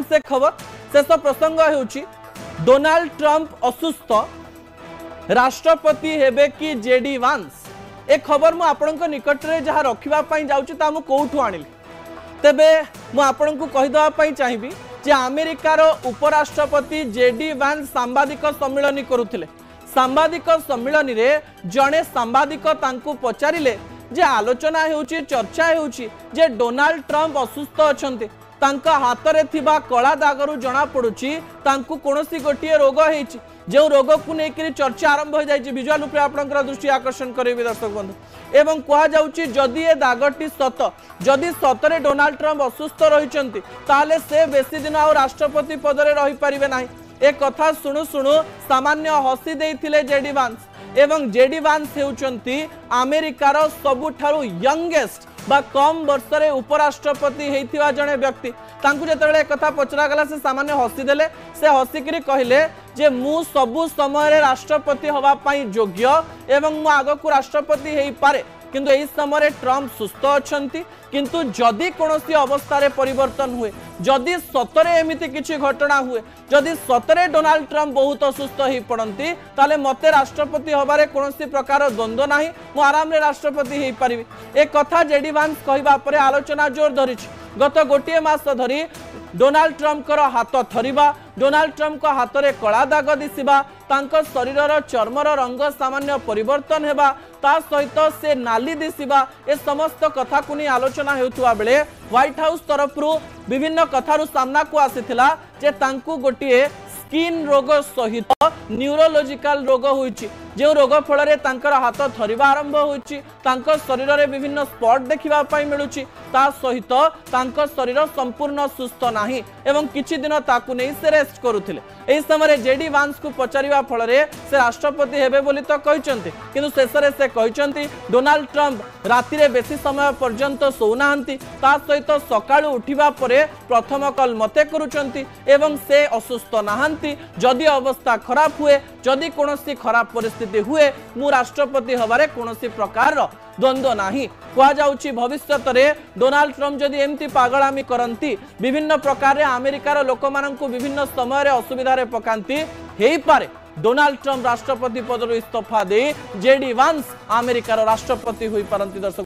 से खबर शेष प्रसंग होउची डोनाल्ड ट्रंप असुस्थ राष्ट्रपति हेबे कि जेडी वांस ए खबर मु आपनक निकट रे जहा रखिबा पई जाउची ता मु कोठु आनिली तेबे मु आपनक कहि दवा पई चाहिबी जे अमेरिकार उपराष्ट्रपति जेडी वांस सांबादिक सम्मेलन करुथिले। सांबादिक सम्मेलन रे जणे सांबादिक तांकु पचारिले जे आलोचना हेउची चर्चा हेउची जे डोनाल्ड ट्रंप असुस्थ अछंते तांका हाथ रे थिबा कला दागरु जना पडुची तांकु कोनोसी गोटिए रोग हेछि जो रोग को लेकर चर्चा आरंभ हो जाए विजुअल रूप आपंकर दृष्टि आकर्षण करेंगे दर्शक बंधु एवं कहुच्छी जदि ए दागटी सत जदि सतरे डोनाल्ड ट्रंप असुस्थ रही से बेसी दिन आ राष्ट्रपति पदरे रही पारिबे नाही। ए कथा शुणु शुणु सामान्य हसी देइथिले जेडी वांस एवं जेडी वांस हेउचंती अमेरिकार सबुठारु यंगेस्ट बा कम वर्षरे उपराष्ट्रपति हेइथिवा जणे व्यक्ति तांकु जेतेबेले कथा पचरा गला से सामान्य हसी देले से हसिकरी कहिले जे मु सबु समय राष्ट्रपति हवा पई योग्य एवं मु आगकु राष्ट्रपति हेइ पारे किंतु एही समय ट्रंप सुस्थ अछंती किंतु जदि कोनोसी अवस्था रे परिवर्तन हुए जदि सतरे एमिति किछि घटना हुए जदि सतरे डोनाल्ड ट्रंप बहुत असुस्थ ही पड़ती ताले मते राष्ट्रपति हबारे कोनोसी प्रकार द्वंद्व नाही मु आराम रे राष्ट्रपति हेइ पारिबी ए कथा जेडी वांस कहिबा परे आलोचना जोर धरिछि। गत गोटे मास धरी डोनाल्ड ट्रंप कर हाथ थरिबा डोनाल्ड ट्रंप को हाथ में कला दाग दिशिबा तांको शरीर चर्मर रंग सामान्य परिवर्तन हेबा ता सहित से नाली दिशिबा ए समस्त कथा को नहीं आलोचना हेउथुवा बेले व्हाइट हाउस तरफ विभिन्न कथारु सामना को आसीथिला जे तांकु गोटिए स्किन रोग सहित न्यूरोलॉजिकल रोग होइछि जो रोग फल तांकर हाथ थरिबा आरंभ होइछि तांको शरीर रे विभिन्न स्पॉट देखिबा पाई मिलुछि ता सहित तांको शरीर संपूर्ण सुस्थ नाही एवं किछि दिन ताकु नै से रेस्ट करुथिले। एही समय जेडी वांस को पचारिबा फल रे से राष्ट्रपति हेबे बोली तो कहिसंती किंतु शेष रे से कहिसंती डोनाल्ड ट्रंप राति रे बेसी समय पर्यंत सोउनाहंती ता सहित सकाळु उठिबा परे प्रथम कॉल मते करूचंती एवं से असुस्थ नाहंती जदि अवस्था खराब हुए जदि कोनोसी खराब परिस्थिति हुए मु राष्ट्रपति हबारे कोनोसी प्रकार द्वंद्व नाही। कहा जाउची भविष्यत रे डोनाल्ड ट्रंप जदि एमती पागलामी करंती विभिन्न प्रकार रे अमेरिकार लोक माननकु विभिन्न समय रे असुविधा रे पकांती हेई पारे डोनाल्ड ट्रंप राष्ट्रपति पद इस्तीफा दे जेडी वांस अमेरिकार राष्ट्रपति होई पारंती। दर्शक